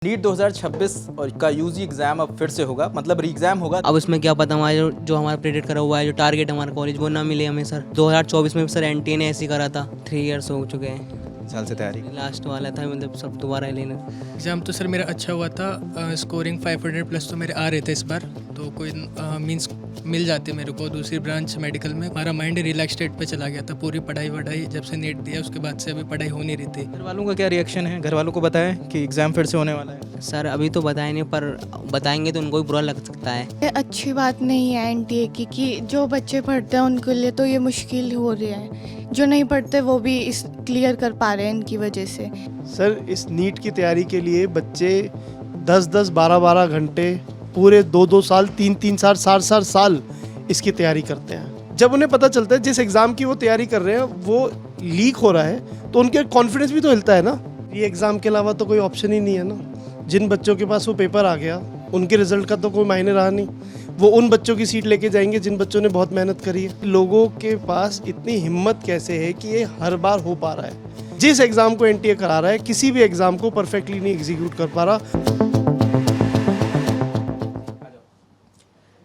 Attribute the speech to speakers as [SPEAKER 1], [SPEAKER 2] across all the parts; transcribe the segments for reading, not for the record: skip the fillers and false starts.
[SPEAKER 1] NEET 2026 और का UG exam अब फिर से होगा, मतलब री एग्जाम होगा।
[SPEAKER 2] अब उसमें क्या पता हमारे जो हमारा प्रेडिक्ट करा हुआ है, जो टारगेट हमारा कॉलेज वो ना मिले हमें सर। 2024 में भी सर एनटीए ने ऐसे ही करा था। 3 इयर्स हो चुके हैं,
[SPEAKER 1] 3 साल से तैयारी।
[SPEAKER 2] लास्ट वाला था, मतलब सब दोबारा लेना।
[SPEAKER 3] एग्ज़ाम तो सर मेरा अच्छा हुआ था, स्कोरिंग 500 प्लस तो मेरे आ रहे थे इस बार, तो कोई मींस मिल जाते मेरे को दूसरी ब्रांच मेडिकल में। हमारा माइंड रिलैक्स स्टेट पे चला गया था। पूरी पढ़ाई वढ़ाई जब से नेट दिया उसके बाद से अभी पढ़ाई हो नहीं रही थी।
[SPEAKER 1] घर वालों का क्या रिएक्शन है? घर वालों को बताएं कि एग्जाम फिर से होने वाला है।
[SPEAKER 2] सर अभी तो बताए नहीं, पर बताएंगे तो उनको भी बुरा लग सकता है।
[SPEAKER 4] ये अच्छी बात नहीं है एनटीए की कि जो बच्चे पढ़ते हैं उनके लिए तो ये मुश्किल हो रहा है, जो नहीं पढ़ते वो भी इस क्लियर कर पा रहे हैं इनकी वजह से।
[SPEAKER 5] सर इस नीट की तैयारी के लिए बच्चे 10-10, 12-12 घंटे पूरे 2-2 साल, 3-3 साल, 7-7 साल इसकी तैयारी करते हैं। जब उन्हें पता चलता है जिस एग्ज़ाम की वो तैयारी कर रहे हैं वो लीक हो रहा है तो उनके कॉन्फिडेंस भी तो हिलता है ना। ये एग्ज़ाम के अलावा तो कोई ऑप्शन ही नहीं है ना। जिन बच्चों के पास वो पेपर आ गया उनके रिजल्ट का तो कोई मायने रहा नहीं। वो उन बच्चों की सीट लेके जाएंगे जिन बच्चों ने बहुत मेहनत करी है। लोगों के पास इतनी हिम्मत कैसे है कि ये हर बार हो पा रहा है? जिस एग्ज़ाम को एनटीए करा रहा है किसी भी एग्ज़ाम को परफेक्टली नहीं एग्जीक्यूट कर पा रहा।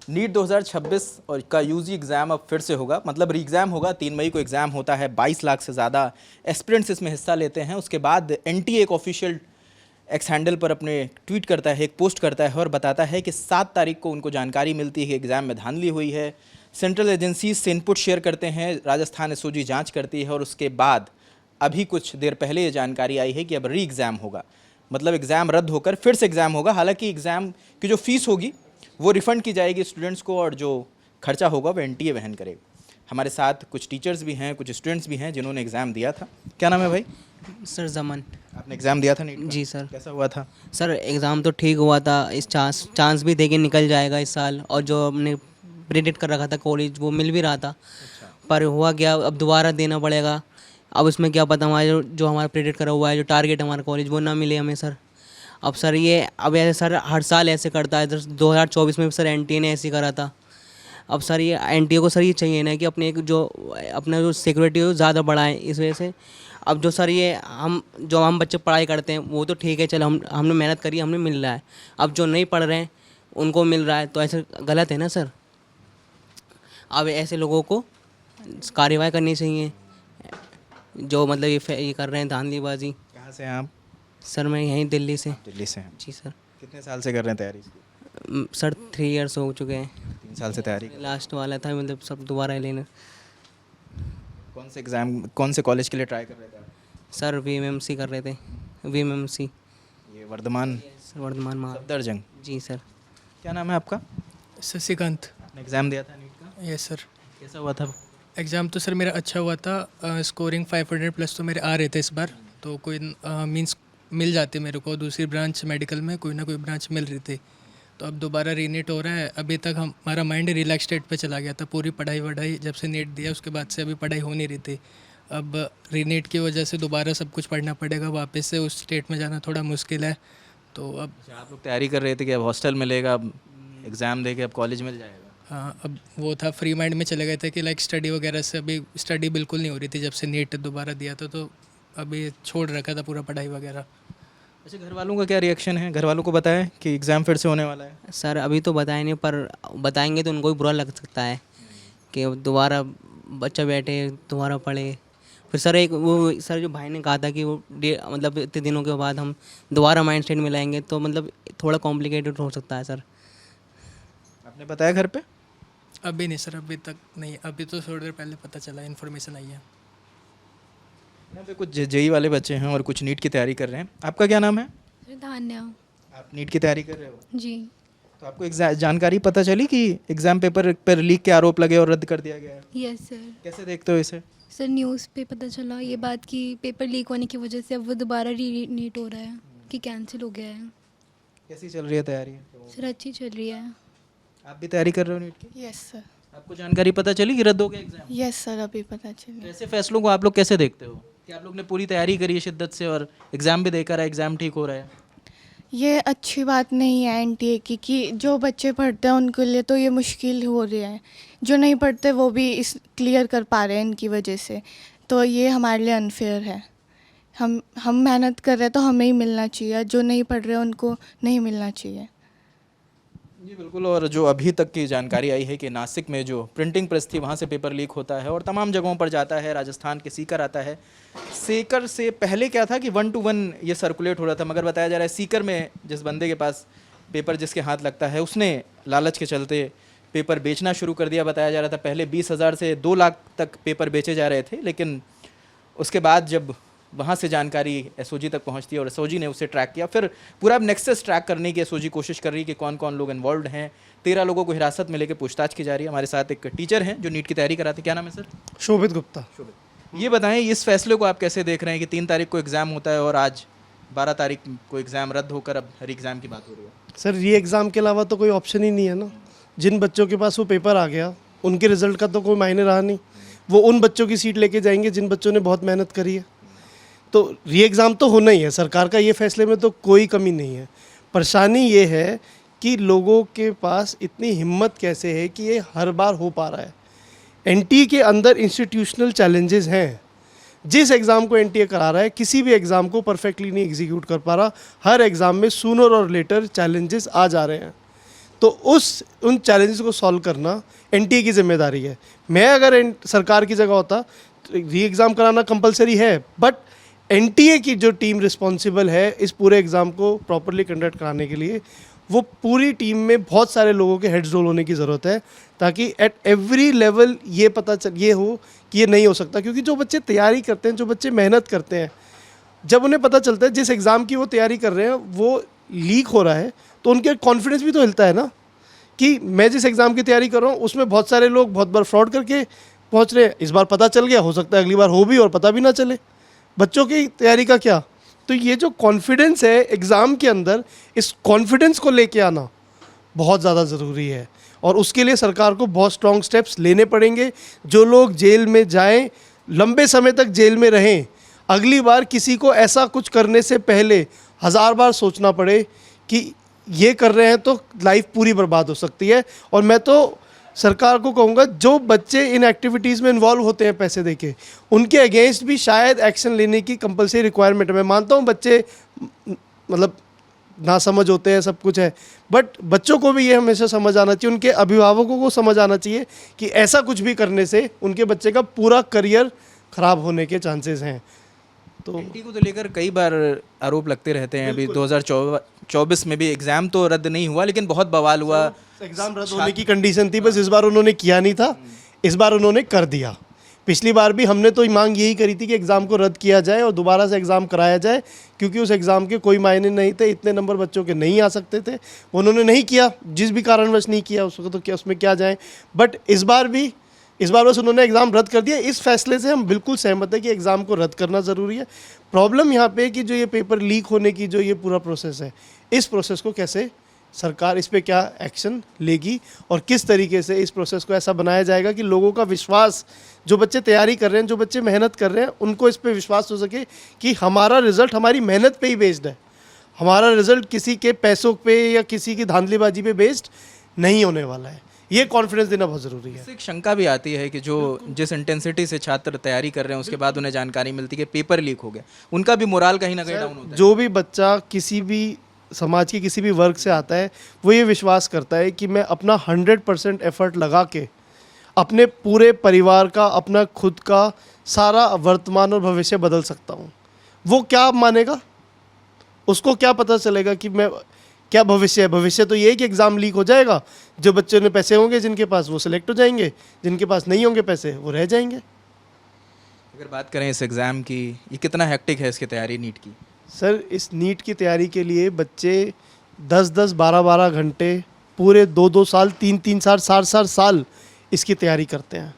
[SPEAKER 1] नीट 2026 और का यूजी एग्ज़ाम अब फिर से होगा, मतलब री एग्ज़ाम होगा। 3 मई को एग्ज़ाम होता है। 22 लाख से ज़्यादा एस्पिरेंट्स इसमें हिस्सा लेते हैं। उसके बाद एनटीए एक ऑफिशियल एक्स हैंडल पर अपने ट्वीट करता है, एक पोस्ट करता है और बताता है कि 7 तारीख को उनको जानकारी मिलती है कि एग्ज़ाम में धांधली हुई है। सेंट्रल एजेंसीज से इनपुट शेयर करते हैं, राजस्थान एसओजी जाँच करती है और उसके बाद अभी कुछ देर पहले ये जानकारी आई है कि अब री एग्ज़ाम होगा, मतलब एग्ज़ाम रद्द होकर फिर से एग्ज़ाम होगा। हालांकि एग्ज़ाम की जो फीस होगी वो रिफ़ंड की जाएगी स्टूडेंट्स को और जो खर्चा होगा वो एनटीए वहन करेगा। हमारे साथ कुछ टीचर्स भी हैं, कुछ स्टूडेंट्स भी हैं जिन्होंने एग्ज़ाम दिया था। क्या नाम है भाई?
[SPEAKER 2] सर जमन।
[SPEAKER 1] आपने एग्ज़ाम दिया था नीट का?
[SPEAKER 2] जी सर।
[SPEAKER 1] कैसा हुआ था?
[SPEAKER 2] सर एग्ज़ाम तो ठीक हुआ था। इस चांस भी दे के निकल जाएगा इस साल, और जो हमने प्रेडिक्ट कर रखा था कॉलेज वो मिल भी रहा था। पर हुआ क्या, अब दोबारा देना पड़ेगा। अब उसमें क्या पता हमारे जो हमारा प्रेडिक्ट करा हुआ है, जो टारगेट हमारा कॉलेज वो ना मिले हमें सर। अब सर ये अब ऐसे सर हर साल ऐसे करता है। 2024 में भी सर एनटीए ने ऐसे ही करा था। अब सर ये एनटीए को सर ये चाहिए ना कि अपने अपना जो सिक्योरिटी है वो ज़्यादा बढ़ाएं। इस वजह से अब जो सर ये हम बच्चे पढ़ाई करते हैं वो तो ठीक है, चलो हमने मेहनत करी, हमने मिल रहा है। अब जो नहीं पढ़ रहे हैं उनको मिल रहा है, तो ऐसे गलत है ना सर। अब ऐसे लोगों को कार्रवाई करनी चाहिए जो मतलब ये कर रहे हैं धांधलीबाजी।
[SPEAKER 1] कहाँ से हैं आप?
[SPEAKER 2] सर मैं यहीं दिल्ली से।
[SPEAKER 1] दिल्ली से हैं।
[SPEAKER 2] जी सर।
[SPEAKER 1] कितने साल से कर रहे हैं तैयारी इसकी?
[SPEAKER 2] सर 3 इयर्स हो चुके हैं,
[SPEAKER 1] 3 साल से तैयारी।
[SPEAKER 2] लास्ट वाला था, मतलब सब दोबारा लेना।
[SPEAKER 1] कौन से एग्ज़ाम, कौन से कॉलेज के लिए ट्राई कर रहे थे आप?
[SPEAKER 2] सर वीएमएमसी कर रहे थे। वीएमएमसी
[SPEAKER 1] ये वर्धमान
[SPEAKER 2] सर, वर्धमान महा।
[SPEAKER 1] सफदरजंग।
[SPEAKER 2] जी सर।
[SPEAKER 1] क्या नाम है आपका?
[SPEAKER 3] शशिकांत।
[SPEAKER 1] आपने एग्ज़ाम दिया था नीट का?
[SPEAKER 3] Yes sir.
[SPEAKER 1] कैसा हुआ था?
[SPEAKER 3] एग्ज़ाम तो सर मेरा अच्छा हुआ था, स्कोरिंग 500 प्लस तो मेरे आ रहे थे इस बार, तो कोई मींस मिल जाते मेरे को दूसरी ब्रांच मेडिकल में, कोई ना कोई ब्रांच मिल रही थी। तो अब दोबारा रीनेट हो रहा है। अभी तक हमारा माइंड रिलैक्स स्टेट पे चला गया था। पूरी पढ़ाई वढ़ाई जब से नेट दिया उसके बाद से अभी पढ़ाई हो नहीं रही थी। अब रीनेट की वजह से दोबारा सब कुछ पढ़ना पड़ेगा, वापस से उस स्टेट में जाना थोड़ा मुश्किल है। तो अब
[SPEAKER 1] आप लोग तैयारी कर रहे थे कि अब हॉस्टल मिलेगा, अब एग्ज़ाम दे के अब कॉलेज मिल जाएगा?
[SPEAKER 3] हाँ, अब वो था फ्री माइंड में चले गए थे कि लाइक स्टडी वगैरह से। अभी स्टडी बिल्कुल नहीं हो रही थी जब से नेट दोबारा दिया था, तो अभी छोड़ रखा था पूरा पढ़ाई वगैरह।
[SPEAKER 1] अच्छा, घर वालों का क्या रिएक्शन है? घर वालों को बताएं कि एग्ज़ाम फिर से होने वाला है।
[SPEAKER 2] सर अभी तो बताए नहीं, पर बताएंगे तो उनको भी बुरा लग सकता है कि दोबारा बच्चा बैठे दोबारा पढ़े। फिर सर वो सर जो भाई ने कहा था कि वो मतलब इतने दिनों के बाद हम दोबारा माइंड सेट में लाएंगे, तो मतलब थोड़ा कॉम्प्लिकेटेड हो सकता है सर।
[SPEAKER 1] आपने बताया घर पे?
[SPEAKER 3] अभी नहीं सर, अभी तक नहीं। अभी तो थोड़ी देर पहले पता चला, इन्फॉर्मेशन आई है।
[SPEAKER 1] यहाँ पे कुछ जेई वाले बच्चे हैं और कुछ नीट की तैयारी कर रहे हैं। आपका क्या नाम है?
[SPEAKER 6] धान्या।
[SPEAKER 1] आप नीट की तैयारी कर रहे हो?
[SPEAKER 6] जी।
[SPEAKER 1] तो आपको जानकारी पता चली कि एग्ज़ाम पेपर पर लीक के आरोप लगे और रद्द कर दिया गया है?
[SPEAKER 6] Yes sir.
[SPEAKER 1] कैसे देखते हो इसे?
[SPEAKER 6] सर न्यूज़ पे पता चला ये बात कि पेपर लीक होने की वजह से अब वो दोबारा रीनीट हो रहा है, कि कैंसिल हो गया है।
[SPEAKER 1] कैसी चल रही है तैयारी?
[SPEAKER 6] सर अच्छी चल रही है।
[SPEAKER 1] आप भी तैयारी कर रहे हो नीट की?
[SPEAKER 4] Yes sir.
[SPEAKER 1] आपको जानकारी पता चली कि रद्द हो गया एग्ज़ाम?
[SPEAKER 4] यस सर, अभी पता चला।
[SPEAKER 1] ऐसे फैसलों को आप लोग कैसे देखते हो कि आप लोग ने पूरी तैयारी करी है शिद्दत से और एग्ज़ाम भी देकर है, एग्ज़ाम ठीक हो रहा है?
[SPEAKER 4] ये अच्छी बात नहीं है एनटीए की कि जो बच्चे पढ़ते हैं उनके लिए तो ये मुश्किल हो रहा है, जो नहीं पढ़ते वो भी इस क्लियर कर पा रहे हैं इनकी वजह से। तो ये हमारे लिए अनफेयर है। हम मेहनत कर रहे हैं तो हमें ही मिलना चाहिए, जो नहीं पढ़ रहे उनको नहीं मिलना चाहिए।
[SPEAKER 1] जी बिल्कुल। और जो अभी तक की जानकारी आई है कि नासिक में जो प्रिंटिंग प्रेस थी वहाँ से पेपर लीक होता है और तमाम जगहों पर जाता है। राजस्थान के सीकर आता है। सीकर से पहले क्या था कि 1 to 1 ये सर्कुलेट हो रहा था, मगर बताया जा रहा है सीकर में जिस बंदे के पास पेपर जिसके हाथ लगता है उसने लालच के चलते पेपर बेचना शुरू कर दिया। बताया जा रहा था पहले 20,000 से 2 लाख तक पेपर बेचे जा रहे थे, लेकिन उसके बाद जब वहाँ से जानकारी एसओजी तक पहुँचती है और एसओजी ने उसे ट्रैक किया, फिर पूरा नेक्सस ट्रैक करने की एसओजी कोशिश कर रही है कि कौन कौन लोग इन्वॉल्व हैं। 13 लोगों को हिरासत में लेकर पूछताछ की जा रही है। हमारे साथ एक टीचर हैं जो नीट की तैयारी कराते हैं। क्या नाम है सर?
[SPEAKER 5] शोभित गुप्ता।
[SPEAKER 1] ये बताएं इस फैसले को आप कैसे देख रहे हैं कि 3 तारीख को एग्ज़ाम होता है और आज 12 तारीख को एग्ज़ाम रद्द होकर अब री एग्ज़ाम की बात हो रही है।
[SPEAKER 5] सर री एग्ज़ाम के अलावा तो कोई ऑप्शन ही नहीं है ना। जिन बच्चों के पास वो पेपर आ गया उनके रिजल्ट का तो कोई मायने रहा नहीं। वो उन बच्चों की सीट लेके जाएंगे जिन बच्चों ने बहुत मेहनत करी है। तो री एग्ज़ाम तो होना ही है। सरकार का ये फैसले में तो कोई कमी नहीं है। परेशानी ये है कि लोगों के पास इतनी हिम्मत कैसे है कि ये हर बार हो पा रहा है। एनटीए के अंदर इंस्टीट्यूशनल चैलेंजेस हैं। जिस एग्ज़ाम को एनटीए करा रहा है किसी भी एग्ज़ाम को परफेक्टली नहीं एग्जीक्यूट कर पा रहा। हर एग्ज़ाम में सूनर और लेटर चैलेंजेस आ जा रहे हैं। तो उन चैलेंजेस को सॉल्व करना एनटीए की जिम्मेदारी है। मैं अगर सरकार की जगह होता तो री एग्ज़ाम कराना कंपलसरी है, बट एनटीए की जो टीम रिस्पॉन्सिबल है इस पूरे एग्ज़ाम को प्रॉपरली कंडक्ट कराने के लिए, वो पूरी टीम में बहुत सारे लोगों के हेड्स रोल होने की ज़रूरत है, ताकि एट एवरी लेवल ये हो कि ये नहीं हो सकता। क्योंकि जो बच्चे तैयारी करते हैं, जो बच्चे मेहनत करते हैं, जब उन्हें पता चलता है जिस एग्ज़ाम की वो तैयारी कर रहे हैं वो लीक हो रहा है, तो उनके कॉन्फिडेंस भी तो हिलता है ना कि मैं जिस एग्ज़ाम की तैयारी कर रहा हूँ उसमें बहुत सारे लोग बहुत बार फ्रॉड करके पहुँच रहे हैं। इस बार पता चल गया, हो सकता है अगली बार हो भी और पता भी ना चले। बच्चों की तैयारी का क्या? तो ये जो कॉन्फिडेंस है एग्ज़ाम के अंदर, इस कॉन्फिडेंस को लेके आना बहुत ज़्यादा ज़रूरी है और उसके लिए सरकार को बहुत स्ट्रॉन्ग स्टेप्स लेने पड़ेंगे। जो लोग जेल में जाएं, लंबे समय तक जेल में रहें, अगली बार किसी को ऐसा कुछ करने से पहले 1000 बार सोचना पड़े कि ये कर रहे हैं तो लाइफ पूरी बर्बाद हो सकती है। और मैं तो सरकार को कहूँगा जो बच्चे इन एक्टिविटीज़ में इन्वॉल्व होते हैं पैसे देके, उनके अगेंस्ट भी शायद एक्शन लेने की कंपलसरी रिक्वायरमेंट है। मैं मानता हूँ बच्चे मतलब ना समझ होते हैं, सब कुछ है, बट बच्चों को भी ये हमेशा समझ आना चाहिए, उनके अभिभावकों को समझ आना चाहिए कि ऐसा कुछ भी करने से उनके बच्चे का पूरा करियर ख़राब होने के चांसेस हैं। तो
[SPEAKER 1] एनटी को तो लेकर कई बार आरोप लगते रहते हैं। अभी 2024 में भी एग्ज़ाम तो रद्द नहीं हुआ, लेकिन बहुत बवाल हुआ।
[SPEAKER 5] एग्ज़ाम रद्द होने की कंडीशन थी, बस इस बार उन्होंने किया नहीं था, इस बार उन्होंने कर दिया। पिछली बार भी हमने तो मांग यही करी थी कि एग्ज़ाम को रद्द किया जाए और दोबारा से एग्ज़ाम कराया जाए, क्योंकि उस एग्ज़ाम के कोई मायने नहीं थे, इतने नंबर बच्चों के नहीं आ सकते थे। उन्होंने नहीं किया, जिस भी कारणवश नहीं किया उसको तो क्या उसमें क्या जाए। बट इस बार बस उन्होंने एग्ज़ाम रद्द कर दिया। इस फैसले से हम बिल्कुल सहमत है कि एग्ज़ाम को रद्द करना ज़रूरी है। प्रॉब्लम यहाँ पे कि जो ये पेपर लीक होने की जो ये पूरा प्रोसेस है, इस प्रोसेस को कैसे सरकार इस पे क्या एक्शन लेगी और किस तरीके से इस प्रोसेस को ऐसा बनाया जाएगा कि लोगों का विश्वास, जो बच्चे तैयारी कर रहे हैं, जो बच्चे मेहनत कर रहे हैं, उनको इस पे विश्वास हो सके कि हमारा रिज़ल्ट हमारी मेहनत पे ही बेस्ड है, हमारा रिज़ल्ट किसी के पैसों पे या किसी की धांधलीबाजी पे बेस्ड नहीं होने वाला है। ये कॉन्फिडेंस देना बहुत ज़रूरी है।
[SPEAKER 1] इससे एक शंका भी आती है कि जो जिस इंटेंसिटी से छात्र तैयारी कर रहे हैं उसके बाद उन्हें जानकारी मिलती है कि पेपर लीक हो गया, उनका भी मोराल कहीं ना कहीं डाउन होता है।
[SPEAKER 5] जो भी बच्चा किसी भी समाज के किसी भी वर्ग से आता है, वो ये विश्वास करता है कि मैं अपना 100% एफर्ट लगा के अपने पूरे परिवार का, अपना खुद का सारा वर्तमान और भविष्य बदल सकता हूँ। वो क्या मानेगा? उसको क्या पता चलेगा कि मैं क्या भविष्य है? भविष्य तो ये है कि एग्ज़ाम लीक हो जाएगा, जो बच्चों ने पैसे होंगे जिनके पास वो सिलेक्ट हो जाएंगे, जिनके पास नहीं होंगे पैसे वो रह जाएंगे।
[SPEAKER 1] अगर बात करें इस एग्ज़ाम की, ये कितना हेक्टिक है इसकी तैयारी नीट की?
[SPEAKER 5] सर इस नीट की तैयारी के लिए बच्चे 10-10, 12-12 घंटे पूरे 2-2 साल, 3-3 साल, 4-4 साल इसकी तैयारी करते हैं,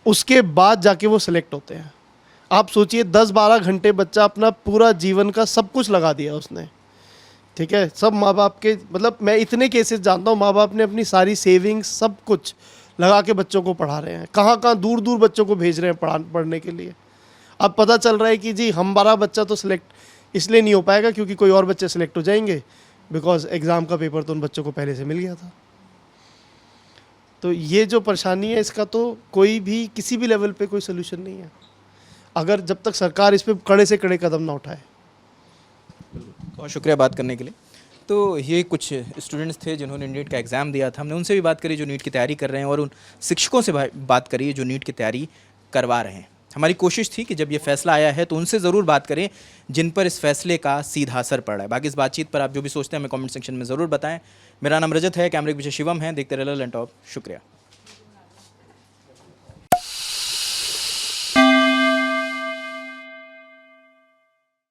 [SPEAKER 5] उसके बाद जाके वो सिलेक्ट होते हैं। आप सोचिए 10-12 घंटे बच्चा अपना पूरा जीवन का सब कुछ लगा दिया उसने, ठीक है। सब माँ बाप के, मतलब मैं इतने केसेस जानता हूँ, माँ बाप ने अपनी सारी सेविंग्स सब कुछ लगा के बच्चों को पढ़ा रहे हैं, कहाँ कहाँ दूर दूर बच्चों को भेज रहे हैं पढ़ने के लिए। अब पता चल रहा है कि जी हमारा बच्चा तो सिलेक्ट इसलिए नहीं हो पाएगा क्योंकि कोई और बच्चे सिलेक्ट हो जाएंगे, बिकॉज एग्ज़ाम का पेपर तो उन बच्चों को पहले से मिल गया था। तो ये जो परेशानी है इसका तो कोई भी किसी भी लेवल पे कोई सोल्यूशन नहीं है। अगर जब तक सरकार इस पर कड़े से कड़े कदम ना उठाए।
[SPEAKER 1] बहुत शुक्रिया बात करने के लिए। तो ये कुछ स्टूडेंट्स थे जिन्होंने नीट का एग्ज़ाम दिया था। हमने उनसे भी बात करी जो नीट की तैयारी कर रहे हैं, और उन शिक्षकों से बात करी जो नीट की तैयारी करवा रहे हैं। हमारी कोशिश थी कि जब ये फैसला आया है तो उनसे ज़रूर बात करें जिन पर इस फैसले का सीधा असर पड़ रहा है। बाकी इस बातचीत पर आप जो भी सोचते हैं हमें कमेंट सेक्शन में ज़रूर बताएं। मेरा नाम रजत है, कैमरे के पीछे शिवम है। देखते रहे ललन टॉप। शुक्रिया।